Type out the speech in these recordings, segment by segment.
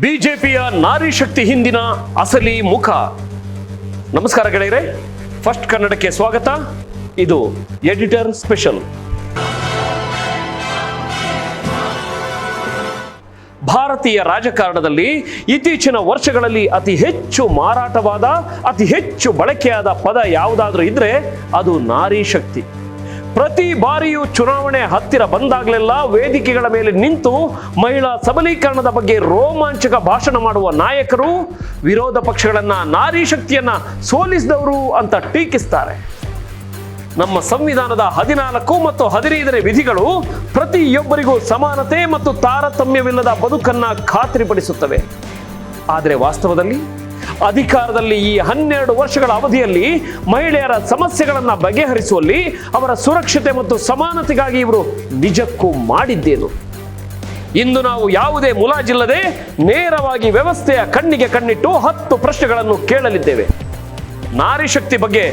ಬಿಜೆಪಿಯ ನಾರಿ ಶಕ್ತಿ ಹಿಂದಿನ ಅಸಲಿ ಮುಖ. ನಮಸ್ಕಾರ ಗೆಳೆಯರೆ, ಫಸ್ಟ್ ಕನ್ನಡಕ್ಕೆ ಸ್ವಾಗತ. ಇದು ಎಡಿಟರ್ ಸ್ಪೆಷಲ್. ಭಾರತೀಯ ರಾಜಕಾರಣದಲ್ಲಿ ಇತ್ತೀಚಿನ ವರ್ಷಗಳಲ್ಲಿ ಅತಿ ಹೆಚ್ಚು ಮಾರಾಟವಾದ, ಅತಿ ಹೆಚ್ಚು ಬಳಕೆಯಾದ ಪದ ಯಾವುದಾದ್ರೂ ಇದ್ರೆ ಅದು ನಾರಿ ಶಕ್ತಿ. ಪ್ರತಿ ಬಾರಿಯೂ ಚುನಾವಣೆ ಹತ್ತಿರ ಬಂದಾಗಲೆಲ್ಲ ವೇದಿಕೆಗಳ ಮೇಲೆ ನಿಂತು ಮಹಿಳಾ ಸಬಲೀಕರಣದ ಬಗ್ಗೆ ರೋಮಾಂಚಕ ಭಾಷಣ ಮಾಡುವ ನಾಯಕರು ವಿರೋಧ ಪಕ್ಷಗಳನ್ನ ನಾರಿ ಶಕ್ತಿಯನ್ನ ಸೋಲಿಸಿದವರು ಅಂತ ಟೀಕಿಸ್ತಾರೆ. ನಮ್ಮ ಸಂವಿಧಾನದ 14 ಮತ್ತು 15ನೇ ವಿಧಿಗಳು ಪ್ರತಿಯೊಬ್ಬರಿಗೂ ಸಮಾನತೆ ಮತ್ತು ತಾರತಮ್ಯವಿಲ್ಲದ ಬದುಕನ್ನ ಖಾತ್ರಿಪಡಿಸುತ್ತವೆ. ಆದರೆ ವಾಸ್ತವದಲ್ಲಿ ಅಧಿಕಾರದಲ್ಲಿ ಈ 12 ವರ್ಷಗಳ ಅವಧಿಯಲ್ಲಿ ಮಹಿಳೆಯರ ಸಮಸ್ಯೆಗಳನ್ನ ಬಗೆಹರಿಸುವಲ್ಲಿ, ಅವರ ಸುರಕ್ಷತೆ ಮತ್ತು ಸಮಾನತೆಗಾಗಿ ಇವರು ನಿಜಕ್ಕೂ ಮಾಡಿದ್ದೇನು? ಇಂದು ನಾವು ಯಾವುದೇ ಮುಲಾಜಿಲ್ಲದೆ ನೇರವಾಗಿ ವ್ಯವಸ್ಥೆಯ ಕಣ್ಣಿಗೆ ಕಣ್ಣಿಟ್ಟು 10 ಪ್ರಶ್ನೆಗಳನ್ನು ಕೇಳಲಿದ್ದೇವೆ. ನಾರಿ ಶಕ್ತಿ ಬಗ್ಗೆ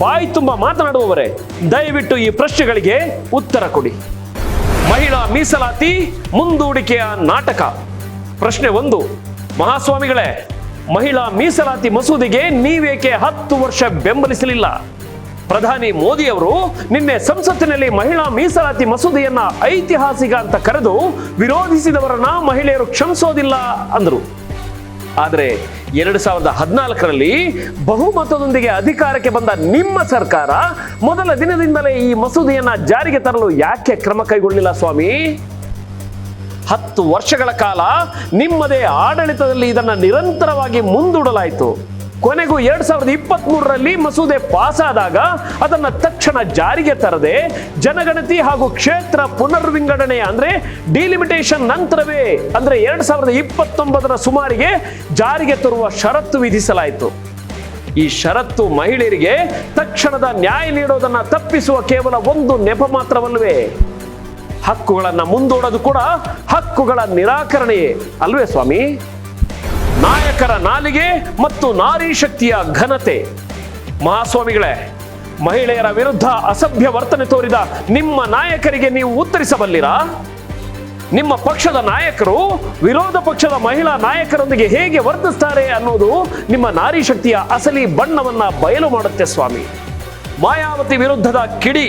ಬಾಯಿ ತುಂಬ ಮಾತನಾಡುವವರೇ, ದಯವಿಟ್ಟು ಈ ಪ್ರಶ್ನೆಗಳಿಗೆ ಉತ್ತರ ಕೊಡಿ. ಮಹಿಳಾ ಮೀಸಲಾತಿ ಮುಂದೂಡಿಕೆಯ ನಾಟಕ. ಪ್ರಶ್ನೆ 1. ಮಹಾಸ್ವಾಮಿಗಳೇ, ಮಹಿಳಾ ಮೀಸಲಾತಿ ಮಸೂದೆಗೆ ನೀವೇಕೆ 10 ವರ್ಷ ಬೆಂಬಲಿಸಲಿಲ್ಲ? ಪ್ರಧಾನಿ ಮೋದಿ ಅವರು ನಿನ್ನೆ ಸಂಸತ್ತಿನಲ್ಲಿ ಮಹಿಳಾ ಮೀಸಲಾತಿ ಮಸೂದೆಯನ್ನ ಐತಿಹಾಸಿಕ ಅಂತ ಕರೆದು ವಿರೋಧಿಸಿದವರನ್ನ ಮಹಿಳೆಯರು ಕ್ಷಮಿಸೋದಿಲ್ಲ ಅಂದರು. ಆದರೆ 2014ರಲ್ಲಿ ಬಹುಮತದೊಂದಿಗೆ ಅಧಿಕಾರಕ್ಕೆ ಬಂದ ನಿಮ್ಮ ಸರ್ಕಾರ ಮೊದಲ ದಿನದಿಂದಲೇ ಈ ಮಸೂದೆಯನ್ನ ಜಾರಿಗೆ ತರಲು ಯಾಕೆ ಕ್ರಮ ಕೈಗೊಳ್ಳಿಲ್ಲ ಸ್ವಾಮಿ? 10 ವರ್ಷಗಳ ಕಾಲ ನಿಮ್ಮದೇ ಆಡಳಿತದಲ್ಲಿ ಇದನ್ನ ನಿರಂತರವಾಗಿ ಮುಂದೂಡಲಾಯಿತು. ಕೊನೆಗೂ 2023ರಲ್ಲಿ ಮಸೂದೆ ಪಾಸ್ ಆದಾಗ ಅದನ್ನ ತಕ್ಷಣ ಜಾರಿಗೆ ತರದೆ ಜನಗಣತಿ ಹಾಗೂ ಕ್ಷೇತ್ರ ಪುನರ್ವಿಂಗಡಣೆ ಅಂದ್ರೆ ಡಿಲಿಮಿಟೇಷನ್ ನಂತರವೇ ಅಂದ್ರೆ 2029ರ ಸುಮಾರಿಗೆ ಜಾರಿಗೆ ತರುವ ಷರತ್ತು ವಿಧಿಸಲಾಯಿತು. ಈ ಷರತ್ತು ಮಹಿಳೆಯರಿಗೆ ತಕ್ಷಣದ ನ್ಯಾಯ ನೀಡೋದನ್ನ ತಪ್ಪಿಸುವ ಕೇವಲ ಒಂದು ನೆಪ ಮಾತ್ರವಲ್ಲವೇ? ಹಕ್ಕುಗಳನ್ನ ಮುಂದೂಡೋದು ಕೂಡ ಹಕ್ಕುಗಳ ನಿರಾಕರಣೆಯೇ ಅಲ್ವೇ ಸ್ವಾಮಿ? ನಾಯಕರ ನಾಲಿಗೆ ಮತ್ತು ನಾರಿ ಶಕ್ತಿಯ ಘನತೆ. ಮಹಾಸ್ವಾಮಿಗಳೇ, ಮಹಿಳೆಯರ ವಿರುದ್ಧ ಅಸಭ್ಯ ವರ್ತನೆ ತೋರಿದ ನಿಮ್ಮ ನಾಯಕರಿಗೆ ನೀವು ಉತ್ತರಿಸಬಲ್ಲಿರಾ? ನಿಮ್ಮ ಪಕ್ಷದ ನಾಯಕರು ವಿರೋಧ ಪಕ್ಷದ ಮಹಿಳಾ ನಾಯಕರೊಂದಿಗೆ ಹೇಗೆ ವರ್ತಿಸ್ತಾರೆ ಅನ್ನೋದು ನಿಮ್ಮ ನಾರಿ ಶಕ್ತಿಯ ಅಸಲಿ ಬಣ್ಣವನ್ನ ಬಯಲು ಮಾಡುತ್ತೆ ಸ್ವಾಮಿ. ಮಾಯಾವತಿ ವಿರುದ್ಧದ ಕಿಡಿ.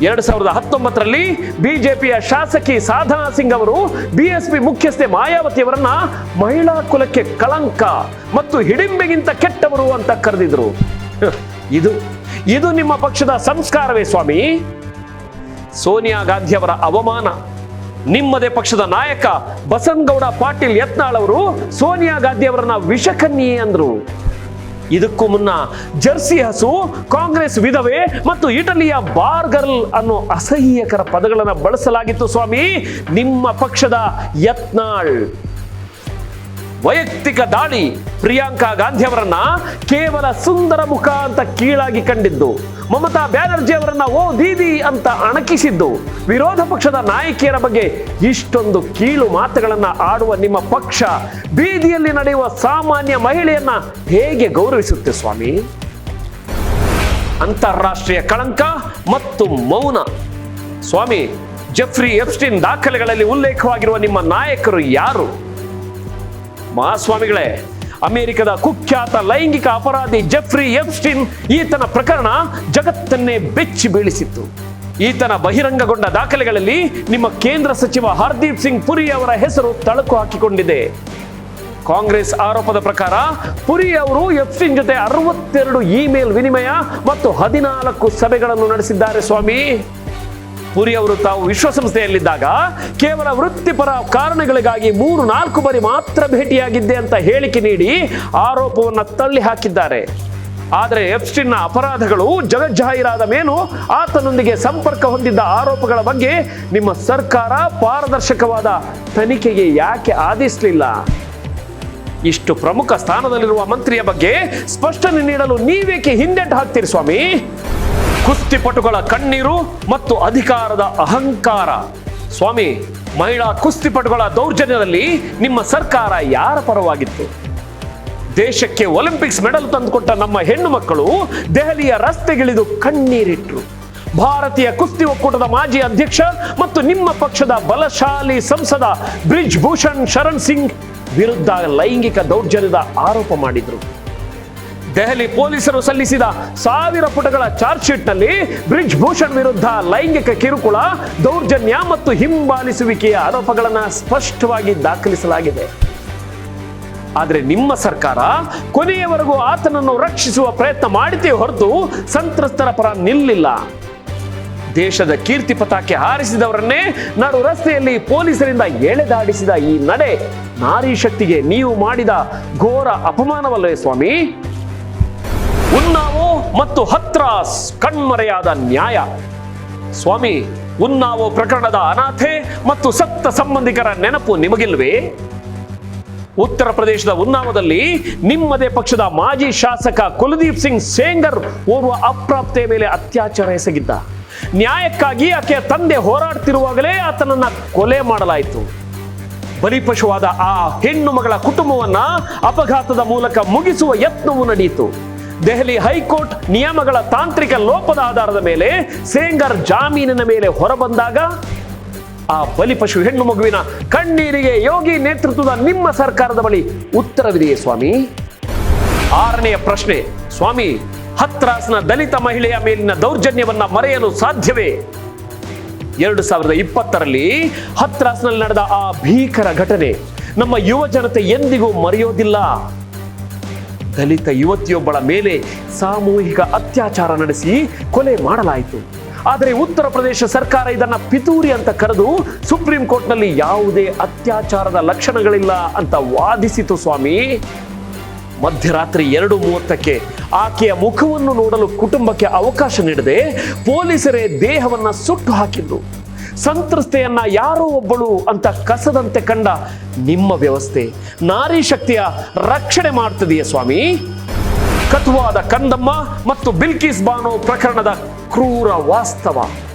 2019ರಲ್ಲಿ ಬಿಜೆಪಿಯ ಶಾಸಕಿ ಸಾಧನಾ ಸಿಂಗ್ ಅವರು ಬಿಎಸ್ಪಿ ಮುಖ್ಯಸ್ಥೆ ಮಾಯಾವತಿಯವರನ್ನ ಮಹಿಳಾ ಕುಲಕ್ಕೆ ಕಳಂಕ ಮತ್ತು ಹಿಡಿಂಬೆಗಿಂತ ಕೆಟ್ಟವರು ಅಂತ ಕರೆದಿದ್ರು. ಇದು ನಿಮ್ಮ ಪಕ್ಷದ ಸಂಸ್ಕಾರವೇ ಸ್ವಾಮಿ? ಸೋನಿಯಾ ಗಾಂಧಿಯವರ ಅವಮಾನ. ನಿಮ್ಮದೇ ಪಕ್ಷದ ನಾಯಕ ಬಸನಗೌಡ ಪಾಟೀಲ್ ಯತ್ನಾಳ್ ಅವರು ಸೋನಿಯಾ ಗಾಂಧಿಯವರನ್ನ ವಿಷಕನ್ಯೆ ಅಂದ್ರು. ಇದಕ್ಕೂ ಮುನ್ನ ಜರ್ಸಿ ಹಸು, ಕಾಂಗ್ರೆಸ್ ವಿಧವೆ ಮತ್ತು ಇಟಲಿಯ ಬಾರ್ ಗರ್ಲ್ ಅನ್ನೋ ಅಸಹ್ಯಕರ ಪದಗಳನ್ನು ಬಳಸಲಾಗಿತ್ತು ಸ್ವಾಮಿ ನಿಮ್ಮ ಪಕ್ಷದ ಯತ್ನಾಳ್. ವೈಯಕ್ತಿಕ ದಾಳಿ. ಪ್ರಿಯಾಂಕಾ ಗಾಂಧಿ ಅವರನ್ನ ಕೇವಲ ಸುಂದರ ಮುಖ ಅಂತ ಕೀಳಾಗಿ ಕಂಡಿದ್ದು, ಮಮತಾ ಬ್ಯಾನರ್ಜಿ ಅವರನ್ನ ಓ ದೀದಿ ಅಂತ ಅಣಕಿಸಿದ್ದು, ವಿರೋಧ ಪಕ್ಷದ ನಾಯಕಿಯರ ಬಗ್ಗೆ ಇಷ್ಟೊಂದು ಕೀಳು ಮಾತುಗಳನ್ನ ಆಡುವ ನಿಮ್ಮ ಪಕ್ಷ ಬೀದಿಯಲ್ಲಿ ನಡೆಯುವ ಸಾಮಾನ್ಯ ಮಹಿಳೆಯನ್ನ ಹೇಗೆ ಗೌರವಿಸುತ್ತೆ ಸ್ವಾಮಿ? ಅಂತಾರಾಷ್ಟ್ರೀಯ ಕಳಂಕ ಮತ್ತು ಮೌನ. ಸ್ವಾಮಿ, ಜೆಫ್ರಿ ಎಪ್ಸ್ಟೀನ್ ದಾಖಲೆಗಳಲ್ಲಿ ಉಲ್ಲೇಖವಾಗಿರುವ ನಿಮ್ಮ ನಾಯಕರು ಯಾರು? ಮಹಾಸ್ವಾಮಿಗಳೇ, ಅಮೆರಿಕದ ಕುಖ್ಯಾತ ಲೈಂಗಿಕ ಅಪರಾಧಿ ಜೆಫ್ರಿ ಎಪ್ಸ್ಟೀನ್ ಈತನ ಪ್ರಕರಣ ಜಗತ್ತನ್ನೇ ಬೆಚ್ಚಿ ಬೀಳಿಸಿತ್ತು. ಈತನ ಬಹಿರಂಗಗೊಂಡ ದಾಖಲೆಗಳಲ್ಲಿ ನಿಮ್ಮ ಕೇಂದ್ರ ಸಚಿವ ಹರ್ದೀಪ್ ಸಿಂಗ್ ಪುರಿ ಅವರ ಹೆಸರು ತಳಕು ಹಾಕಿಕೊಂಡಿದೆ. ಕಾಂಗ್ರೆಸ್ ಆರೋಪದ ಪ್ರಕಾರ ಪುರಿ ಅವರು ಎಪ್ಸ್ಟೀನ್ ಜೊತೆ 62 ಇಮೇಲ್ ವಿನಿಮಯ ಮತ್ತು 14 ಸಭೆಗಳನ್ನು ನಡೆಸಿದ್ದಾರೆ ಸ್ವಾಮಿ. ಪುರಿ ಅವರು ತಾವು ವಿಶ್ವಸಂಸ್ಥೆಯಲ್ಲಿದ್ದಾಗ ಕೇವಲ ವೃತ್ತಿಪರ ಕಾರಣಗಳಿಗಾಗಿ 3-4 ಬಾರಿ ಮಾತ್ರ ಭೇಟಿಯಾಗಿದ್ದೆ ಅಂತ ಹೇಳಿಕೆ ನೀಡಿ ಆರೋಪವನ್ನು ತಳ್ಳಿ ಹಾಕಿದ್ದಾರೆ. ಆದರೆ ಎಪ್ಸ್ಟೀನ್ನ ಅಪರಾಧಗಳು ಜಗಜ್ಜಾಹೀರಾದ ಮೇಲೂ ಆತನೊಂದಿಗೆ ಸಂಪರ್ಕ ಹೊಂದಿದ್ದ ಆರೋಪಗಳ ಬಗ್ಗೆ ನಿಮ್ಮ ಸರ್ಕಾರ ಪಾರದರ್ಶಕವಾದ ತನಿಖೆಗೆ ಯಾಕೆ ಆದೇಶಿಸಲಿಲ್ಲ? ಇಷ್ಟು ಪ್ರಮುಖ ಸ್ಥಾನದಲ್ಲಿರುವ ಮಂತ್ರಿಯ ಬಗ್ಗೆ ಸ್ಪಷ್ಟನೆ ನೀಡಲು ನೀವೇಕೆ ಹಿಂದೆಟ್ಟು ಹಾಕ್ತೀರಿ ಸ್ವಾಮಿ? ಕುಸ್ತಿಪಟುಗಳ ಕಣ್ಣೀರು ಮತ್ತು ಅಧಿಕಾರದ ಅಹಂಕಾರ. ಸ್ವಾಮಿ, ಮಹಿಳಾ ಕುಸ್ತಿಪಟುಗಳ ದೌರ್ಜನ್ಯದಲ್ಲಿ ನಿಮ್ಮ ಸರ್ಕಾರ ಯಾರ ಪರವಾಗಿತ್ತು? ದೇಶಕ್ಕೆ ಒಲಿಂಪಿಕ್ಸ್ ಮೆಡಲ್ ತಂದುಕೊಟ್ಟ ನಮ್ಮ ಹೆಣ್ಣು ಮಕ್ಕಳು ದೆಹಲಿಯ ರಸ್ತೆಗಿಳಿದು ಕಣ್ಣೀರಿಟ್ರು. ಭಾರತೀಯ ಕುಸ್ತಿ ಒಕ್ಕೂಟದ ಮಾಜಿ ಅಧ್ಯಕ್ಷ ಮತ್ತು ನಿಮ್ಮ ಪಕ್ಷದ ಬಲಶಾಲಿ ಸಂಸದ ಬ್ರಿಜ್ ಭೂಷಣ್ ಶರಣ್ ಸಿಂಗ್ ವಿರುದ್ಧ ಲೈಂಗಿಕ ದೌರ್ಜನ್ಯದ ಆರೋಪ ಮಾಡಿದ್ರು. ದೆಹಲಿ ಪೊಲೀಸರು ಸಲ್ಲಿಸಿದ 1000 ಪುಟಗಳ ಚಾರ್ಜ್ ಶೀಟ್ನಲ್ಲಿ ಬ್ರಿಜ್ ಭೂಷಣ್ ವಿರುದ್ಧ ಲೈಂಗಿಕ ಕಿರುಕುಳ, ದೌರ್ಜನ್ಯ ಮತ್ತು ಹಿಂಬಾಲಿಸುವಿಕೆಯ ಆರೋಪಗಳನ್ನು ಸ್ಪಷ್ಟವಾಗಿ ದಾಖಲಿಸಲಾಗಿದೆ. ಆದರೆ ನಿಮ್ಮ ಸರ್ಕಾರ ಕೊನೆಯವರೆಗೂ ಆತನನ್ನು ರಕ್ಷಿಸುವ ಪ್ರಯತ್ನ ಮಾಡಿತೇ ಹೊರತು ಸಂತ್ರಸ್ತರ ಪರ ನಿಲ್ಲಿಲ್ಲ. ದೇಶದ ಕೀರ್ತಿ ಪತಾಕೆ ಹಾರಿಸಿದವರನ್ನೇ ನಡು ರಸ್ತೆಯಲ್ಲಿ ಪೊಲೀಸರಿಂದ ಎಳೆದಾಡಿಸಿದ ಈ ನಡೆ ನಾರಿ ಶಕ್ತಿಗೆ ನೀವು ಮಾಡಿದ ಘೋರ ಅಪಮಾನವಲ್ಲವೇ ಸ್ವಾಮಿ? ಉನ್ನಾವೋ ಮತ್ತು ಹತ್ರಾಸ್ ಕಣ್ಮರೆಯಾದ ನ್ಯಾಯ. ಸ್ವಾಮಿ, ಉನ್ನಾವೋ ಪ್ರಕರಣದ ಅನಾಥೆ ಮತ್ತು ಸತ್ತ ಸಂಬಂಧಿಕರ ನೆನಪು ನಿಮಗಿಲ್ವೇ? ಉತ್ತರ ಪ್ರದೇಶದ ಉನ್ನಾವದಲ್ಲಿ ನಿಮ್ಮದೇ ಪಕ್ಷದ ಮಾಜಿ ಶಾಸಕ ಕುಲದೀಪ್ ಸಿಂಗ್ ಸೆಂಗರ್ ಓರ್ವ ಅಪ್ರಾಪ್ತೆಯ ಮೇಲೆ ಅತ್ಯಾಚಾರ ಎಸಗಿದ್ದ. ನ್ಯಾಯಕ್ಕಾಗಿ ಆಕೆಯ ತಂದೆ ಹೋರಾಡ್ತಿರುವಾಗಲೇ ಆತನನ್ನ ಕೊಲೆ ಮಾಡಲಾಯಿತು. ಬಲಿಪಶುವಾದ ಆ ಹೆಣ್ಣು ಮಗಳ ಕುಟುಂಬವನ್ನ ಅಪಘಾತದ ಮೂಲಕ ಮುಗಿಸುವ ಯತ್ನವೂ ನಡೆಯಿತು. ದೆಹಲಿ ಹೈಕೋರ್ಟ್ ನಿಯಮಗಳ ತಾಂತ್ರಿಕ ಲೋಪದ ಆಧಾರದ ಮೇಲೆ ಸೆಂಗರ್ ಜಾಮೀನಿನ ಮೇಲೆ ಹೊರಬಂದಾಗ ಆ ಬಲಿಪಶು ಹೆಣ್ಣು ಮಗುವಿನ ಕಣ್ಣೀರಿಗೆ ಯೋಗಿ ನೇತೃತ್ವದ ನಿಮ್ಮ ಸರ್ಕಾರದ ಬಳಿ ಉತ್ತರವಿದೆಯೇ ಸ್ವಾಮಿ? 6ನೆಯ ಪ್ರಶ್ನೆ, ಸ್ವಾಮಿ, ಹತ್ರಾಸ್ನ ದಲಿತ ಮಹಿಳೆಯ ಮೇಲಿನ ದೌರ್ಜನ್ಯವನ್ನ ಮರೆಯಲು ಸಾಧ್ಯವೇ? 2020ರಲ್ಲಿ ಹತ್ರಾಸ್ನಲ್ಲಿ ನಡೆದ ಆ ಭೀಕರ ಘಟನೆ ನಮ್ಮ ಯುವ ಜನತೆ ಎಂದಿಗೂ ಮರೆಯೋದಿಲ್ಲ. ದಲಿತ ಯುವತಿಯೊಬ್ಬಳ ಮೇಲೆ ಸಾಮೂಹಿಕ ಅತ್ಯಾಚಾರ ನಡೆಸಿ ಕೊಲೆ ಮಾಡಲಾಯಿತು. ಆದರೆ ಉತ್ತರ ಪ್ರದೇಶ ಸರ್ಕಾರ ಇದನ್ನ ಪಿತೂರಿ ಅಂತ ಕರೆದು ಸುಪ್ರೀಂ ಕೋರ್ಟ್ನಲ್ಲಿ ಯಾವುದೇ ಅತ್ಯಾಚಾರದ ಲಕ್ಷಣಗಳಿಲ್ಲ ಅಂತ ವಾದಿಸಿತು ಸ್ವಾಮಿ. ಮಧ್ಯರಾತ್ರಿ 2:30ಕ್ಕೆ ಆಕೆಯ ಮುಖವನ್ನು ನೋಡಲು ಕುಟುಂಬಕ್ಕೆ ಅವಕಾಶ ನೀಡದೆ ಪೊಲೀಸರೇ ದೇಹವನ್ನ ಸುಟ್ಟು ಹಾಕಿದ್ರು. ಸಂತ್ರಸ್ತೆಯನ್ನ ಯಾರೋ ಒಬ್ಬಳು ಅಂತ ಕಸದಂತೆ ಕಂಡ ನಿಮ್ಮ ವ್ಯವಸ್ಥೆ ನಾರಿ ಶಕ್ತಿಯ ರಕ್ಷಣೆ ಮಾಡ್ತದೆಯೇ ಸ್ವಾಮಿ? ಕಥುವಾದ ಕಂದಮ್ಮ ಮತ್ತು ಬಿಲ್ಕಿಸ್ ಬಾನೋ ಪ್ರಕರಣದ ಕ್ರೂರ ವಾಸ್ತವ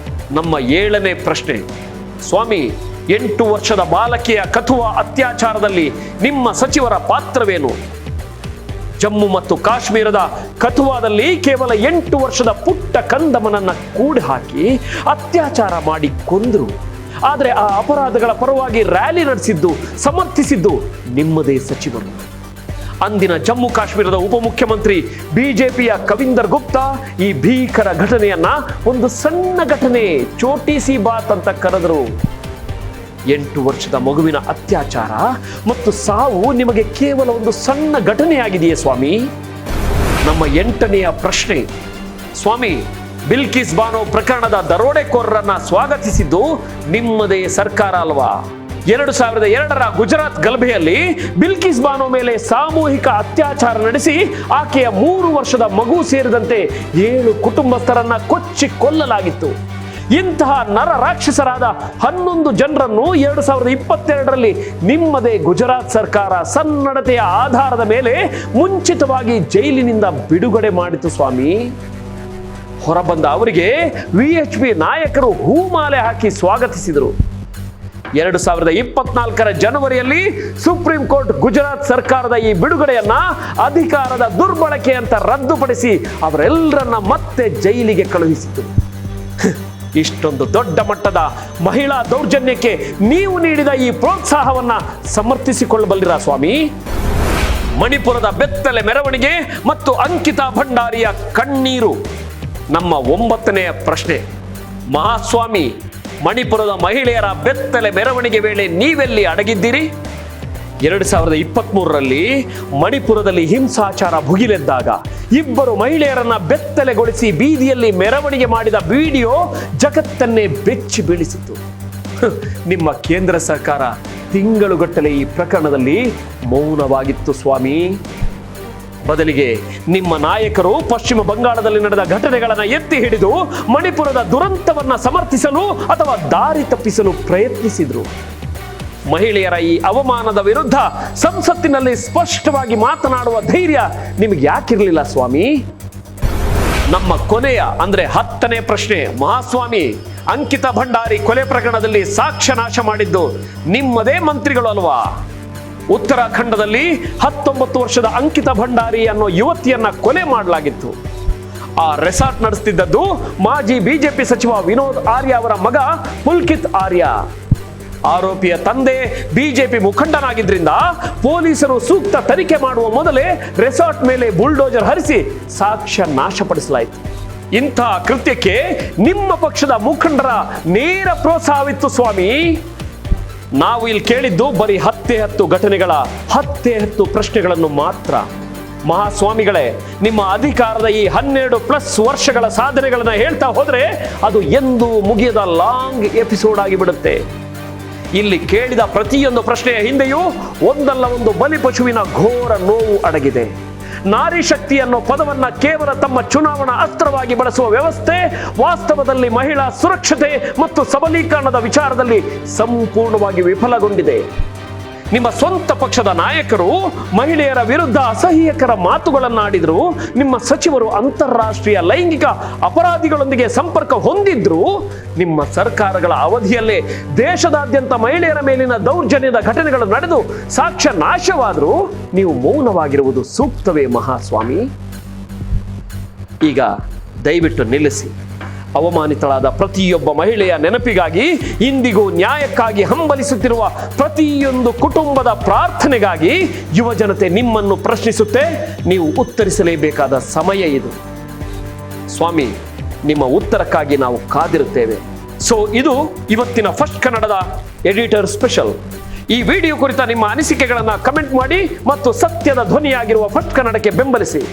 ನಮ್ಮ 7ನೇ ಪ್ರಶ್ನೆ. ಸ್ವಾಮಿ, 8 ವರ್ಷದ ಬಾಲಕಿಯ ಕಥುವಾ ಅತ್ಯಾಚಾರದಲ್ಲಿ ನಿಮ್ಮ ಸಚಿವರ ಪಾತ್ರವೇನು? ಜಮ್ಮು ಮತ್ತು ಕಾಶ್ಮೀರದ ಕಥುವಾದಲ್ಲಿ ಕೇವಲ 8 ವರ್ಷದ ಪುಟ್ಟ ಕಂದಮ್ಮನನ್ನ ಕೂಡಿ ಹಾಕಿ ಅತ್ಯಾಚಾರ ಮಾಡಿ ಕೊಂದ್ರು. ಆದರೆ ಆ ಅಪರಾಧಗಳ ಪರವಾಗಿ ರ್ಯಾಲಿ ನಡೆಸಿದ್ದು, ಸಮರ್ಥಿಸಿದ್ದು ನಿಮ್ಮದೇ ಸಚಿವರು. ಅಂದಿನ ಜಮ್ಮು ಕಾಶ್ಮೀರದ ಉಪಮುಖ್ಯಮಂತ್ರಿ ಬಿಜೆಪಿಯ ಕವಿಂದರ್ ಗುಪ್ತಾ ಈ ಭೀಕರ ಘಟನೆಯನ್ನ ಒಂದು ಸಣ್ಣ ಘಟನೆ, ಚೋಟಿ ಸಿ ಬಾತ್ ಅಂತ ಕರೆದರು. 8 ವರ್ಷದ ಮಗುವಿನ ಅತ್ಯಾಚಾರ ಮತ್ತು ಸಾವು ನಿಮಗೆ ಕೇವಲ ಒಂದು ಸಣ್ಣ ಘಟನೆಯಾಗಿದೆಯೇ ಸ್ವಾಮಿ? ನಮ್ಮ 8ನೆಯ ಪ್ರಶ್ನೆ, ಸ್ವಾಮಿ, ಬಿಲ್ಕಿಸ್ ಬಾನೋ ಪ್ರಕರಣದ ದರೋಡೆಕೋರರನ್ನ ಸ್ವಾಗತಿಸಿದ್ದು ನಿಮ್ಮದೇ ಸರ್ಕಾರ ಅಲ್ವಾ? 2002ರ ಗುಜರಾತ್ ಗಲಭೆಯಲ್ಲಿ ಬಿಲ್ಕಿಸ್ ಬಾನೋ ಮೇಲೆ ಸಾಮೂಹಿಕ ಅತ್ಯಾಚಾರ ನಡೆಸಿ ಆಕೆಯ 3 ವರ್ಷದ ಮಗು ಸೇರಿದಂತೆ 7 ಕುಟುಂಬಸ್ಥರನ್ನ ಕೊಚ್ಚಿ ಕೊಲ್ಲಲಾಗಿತ್ತು. ಇಂತಹ ನರ ರಾಕ್ಷಸರಾದ 11 ಜನರನ್ನು 2022ರಲ್ಲಿ ನಿಮ್ಮದೇ ಗುಜರಾತ್ ಸರ್ಕಾರ ಸನ್ನಡತೆಯ ಆಧಾರದ ಮೇಲೆ ಮುಂಚಿತವಾಗಿ ಜೈಲಿನಿಂದ ಬಿಡುಗಡೆ ಮಾಡಿತು ಸ್ವಾಮಿ. ಹೊರಬಂದ ಅವರಿಗೆ ವಿಎಚ್ಪಿ ನಾಯಕರು ಹೂಮಾಲೆ ಹಾಕಿ ಸ್ವಾಗತಿಸಿದರು. 2024ರ ಜನವರಿಯಲ್ಲಿ ಸುಪ್ರೀಂ ಕೋರ್ಟ್ ಗುಜರಾತ್ ಸರ್ಕಾರದ ಈ ಬಿಡುಗಡೆಯನ್ನ ಅಧಿಕಾರದ ದುರ್ಬಳಕೆ ಅಂತ ರದ್ದುಪಡಿಸಿ ಅವರೆಲ್ಲರನ್ನ ಮತ್ತೆ ಜೈಲಿಗೆ ಕಳುಹಿಸಿತು. ಇಷ್ಟೊಂದು ದೊಡ್ಡ ಮಟ್ಟದ ಮಹಿಳಾ ದೌರ್ಜನ್ಯಕ್ಕೆ ನೀವು ನೀಡಿದ ಈ ಪ್ರೋತ್ಸಾಹವನ್ನ ಸಮರ್ಥಿಸಿಕೊಳ್ಳಬಲ್ಲಿರಾ ಸ್ವಾಮಿ? ಮಣಿಪುರದ ಬೆತ್ತಲೆ ಮೆರವಣಿಗೆ ಮತ್ತು ಅಂಕಿತಾ ಭಂಡಾರಿಯ ಕಣ್ಣೀರು ನಮ್ಮ 9ನೇ ಪ್ರಶ್ನೆ. ಮಹಾಸ್ವಾಮಿ, ಮಣಿಪುರದ ಮಹಿಳೆಯರ ಬೆತ್ತಲೆ ಮೆರವಣಿಗೆ ವೇಳೆ ನೀವೆಲ್ಲಿ ಅಡಗಿದ್ದೀರಿ? 2023ರಲ್ಲಿ ಮಣಿಪುರದಲ್ಲಿ ಹಿಂಸಾಚಾರ ಭುಗಿಲೆದ್ದಾಗ 2 ಮಹಿಳೆಯರನ್ನ ಬೆತ್ತಲೆಗೊಳಿಸಿ ಬೀದಿಯಲ್ಲಿ ಮೆರವಣಿಗೆ ಮಾಡಿದ ವಿಡಿಯೋ ಜಗತ್ತನ್ನೇ ಬೆಚ್ಚಿ ಬೀಳಿಸಿತು. ನಿಮ್ಮ ಕೇಂದ್ರ ಸರ್ಕಾರ ತಿಂಗಳುಗಟ್ಟಲೆ ಈ ಪ್ರಕರಣದಲ್ಲಿ ಮೌನವಾಗಿತ್ತು ಸ್ವಾಮಿ. ಬದಲಿಗೆ ನಿಮ್ಮ ನಾಯಕರು ಪಶ್ಚಿಮ ಬಂಗಾಳದಲ್ಲಿ ನಡೆದ ಘಟನೆಗಳನ್ನು ಎತ್ತಿ ಹಿಡಿದು ಮಣಿಪುರದ ದುರಂತವನ್ನ ಸಮರ್ಥಿಸಲು ಅಥವಾ ದಾರಿ ತಪ್ಪಿಸಲು ಪ್ರಯತ್ನಿಸಿದ್ರು. ಮಹಿಳೆಯರ ಈ ಅವಮಾನದ ವಿರುದ್ಧ ಸಂಸತ್ತಿನಲ್ಲಿ ಸ್ಪಷ್ಟವಾಗಿ ಮಾತನಾಡುವ ಧೈರ್ಯ ನಿಮಗೆ ಯಾಕಿರಲಿಲ್ಲ ಸ್ವಾಮಿ? ನಮ್ಮ ಕೊನೆಯ ಅಂದ್ರೆ 10ನೇ ಪ್ರಶ್ನೆ. ಮಹಾಸ್ವಾಮಿ, ಅಂಕಿತಾ ಭಂಡಾರಿ ಕೊಲೆ ಪ್ರಕರಣದಲ್ಲಿ ಸಾಕ್ಷ್ಯ ನಾಶ ಮಾಡಿದ್ದು ನಿಮ್ಮದೇ ಮಂತ್ರಿಗಳು ಅಲ್ವಾ? ಉತ್ತರಾಖಂಡದಲ್ಲಿ 19 ವರ್ಷದ ಅಂಕಿತಾ ಭಂಡಾರಿ ಅನ್ನೋ ಯುವತಿಯನ್ನ ಕೊಲೆ ಮಾಡಲಾಗಿತ್ತು. ಆ ರೆಸಾರ್ಟ್ ನಡೆಸುತ್ತಿದ್ದದ್ದು ಮಾಜಿ ಬಿಜೆಪಿ ಸಚಿವ ವಿನೋದ್ ಆರ್ಯ ಅವರ ಮಗ ಪುಲ್ಕಿತ್ ಆರ್ಯ. ಆರೋಪಿಯ ತಂದೆ ಬಿಜೆಪಿ ಮುಖಂಡನಾಗಿದ್ರಿಂದ ಪೊಲೀಸರು ಸೂಕ್ತ ತನಿಖೆ ಮಾಡುವ ಮೊದಲೇ ರೆಸಾರ್ಟ್ ಮೇಲೆ ಬುಲ್ಡೋಜರ್ ಹರಿಸಿ ಸಾಕ್ಷ್ಯ ನಾಶಪಡಿಸಲಾಯಿತು. ಇಂಥ ಕೃತ್ಯಕ್ಕೆ ನಿಮ್ಮ ಪಕ್ಷದ ಮುಖಂಡರ ನೇರ ಪ್ರೋತ್ಸಾಹವಿತ್ತು ಸ್ವಾಮಿ. ನಾವು ಇಲ್ಲಿ ಕೇಳಿದ್ದು ಬರೀ 10 ಘಟನೆಗಳ 10 ಪ್ರಶ್ನೆಗಳನ್ನು ಮಾತ್ರ. ಮಹಾಸ್ವಾಮಿಗಳೇ, ನಿಮ್ಮ ಅಧಿಕಾರದ ಈ 12+ ವರ್ಷಗಳ ಸಾಧನೆಗಳನ್ನ ಹೇಳ್ತಾ ಹೋದ್ರೆ ಅದು ಎಂದೂ ಮುಗಿಯದ ಲಾಂಗ್ ಎಪಿಸೋಡ್ ಆಗಿಬಿಡುತ್ತೆ. ಇಲ್ಲಿ ಕೇಳಿದ ಪ್ರತಿಯೊಂದು ಪ್ರಶ್ನೆಯ ಹಿಂದೆಯೂ ಒಂದಲ್ಲ ಒಂದು ಬಲಿಪಶುವಿನ ಘೋರ ನೋವು ಅಡಗಿದೆ. ನಾರಿ ಶಕ್ತಿ ಅನ್ನೋ ಪದವನ್ನ ಕೇವಲ ತಮ್ಮ ಚುನಾವಣಾ ಅಸ್ತ್ರವಾಗಿ ಬಳಸುವ ವ್ಯವಸ್ಥೆ ವಾಸ್ತವದಲ್ಲಿ ಮಹಿಳಾ ಸುರಕ್ಷತೆ ಮತ್ತು ಸಬಲೀಕರಣದ ವಿಚಾರದಲ್ಲಿ ಸಂಪೂರ್ಣವಾಗಿ ವಿಫಲಗೊಂಡಿದೆ. ನಿಮ್ಮ ಸ್ವಂತ ಪಕ್ಷದ ನಾಯಕರು ಮಹಿಳೆಯರ ವಿರುದ್ಧ ಅಸಹ್ಯಕರ ಮಾತುಗಳನ್ನಾಡಿದ್ರು, ನಿಮ್ಮ ಸಚಿವರು ಅಂತಾರಾಷ್ಟ್ರೀಯ ಲೈಂಗಿಕ ಅಪರಾಧಿಗಳೊಂದಿಗೆ ಸಂಪರ್ಕ ಹೊಂದಿದ್ರು, ನಿಮ್ಮ ಸರ್ಕಾರಗಳ ಅವಧಿಯಲ್ಲೇ ದೇಶದಾದ್ಯಂತ ಮಹಿಳೆಯರ ಮೇಲಿನ ದೌರ್ಜನ್ಯದ ಘಟನೆಗಳು ನಡೆದು ಸಾಕ್ಷ್ಯ ನಾಶವಾದರೂ ನೀವು ಮೌನವಾಗಿರುವುದು ಸೂಕ್ತವೇ ಮಹಾಸ್ವಾಮಿ? ಈಗ ದಯವಿಟ್ಟು ನಿಲ್ಲಿಸಿ. ಅವಮಾನಿತಳಾದ ಪ್ರತಿಯೊಬ್ಬ ಮಹಿಳೆಯ ನೆನಪಿಗಾಗಿ, ಇಂದಿಗೂ ನ್ಯಾಯಕ್ಕಾಗಿ ಹಂಬಲಿಸುತ್ತಿರುವ ಪ್ರತಿಯೊಂದು ಕುಟುಂಬದ ಪ್ರಾರ್ಥನೆಗಾಗಿ ಯುವ ಜನತೆ ನಿಮ್ಮನ್ನು ಪ್ರಶ್ನಿಸುತ್ತೆ. ನೀವು ಉತ್ತರಿಸಲೇಬೇಕಾದ ಸಮಯ ಇದು. ಸ್ವಾಮಿ, ನಿಮ್ಮ ಉತ್ತರಕ್ಕಾಗಿ ನಾವು ಕಾದಿರುತ್ತೇವೆ. ಸೊ ಇದು ಇವತ್ತಿನ ಫಸ್ಟ್ ಕನ್ನಡದ ಎಡಿಟರ್ ಸ್ಪೆಷಲ್. ಈ ವಿಡಿಯೋ ಕುರಿತ ನಿಮ್ಮ ಅನಿಸಿಕೆಗಳನ್ನು ಕಮೆಂಟ್ ಮಾಡಿ ಮತ್ತು ಸತ್ಯದ ಧ್ವನಿಯಾಗಿರುವ ಫಸ್ಟ್ ಕನ್ನಡಕ್ಕೆ ಬೆಂಬಲಿಸಿ.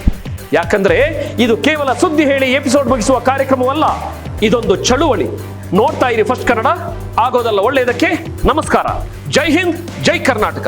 ಯಾಕಂದ್ರೆ ಇದು ಕೇವಲ ಸುದ್ದಿ ಹೇಳಿ ಎಪಿಸೋಡ್ ಮುಗಿಸುವ ಕಾರ್ಯಕ್ರಮವಲ್ಲ, ಇದೊಂದು ಚಳುವಳಿ. ನೋಡ್ತಾ ಇರಿ ಫಸ್ಟ್ ಕನ್ನಡ, ಆಗೋದಲ್ಲ ಒಳ್ಳೆಯದಕ್ಕೆ. ನಮಸ್ಕಾರ. ಜೈ ಹಿಂದ್, ಜೈ ಕರ್ನಾಟಕ.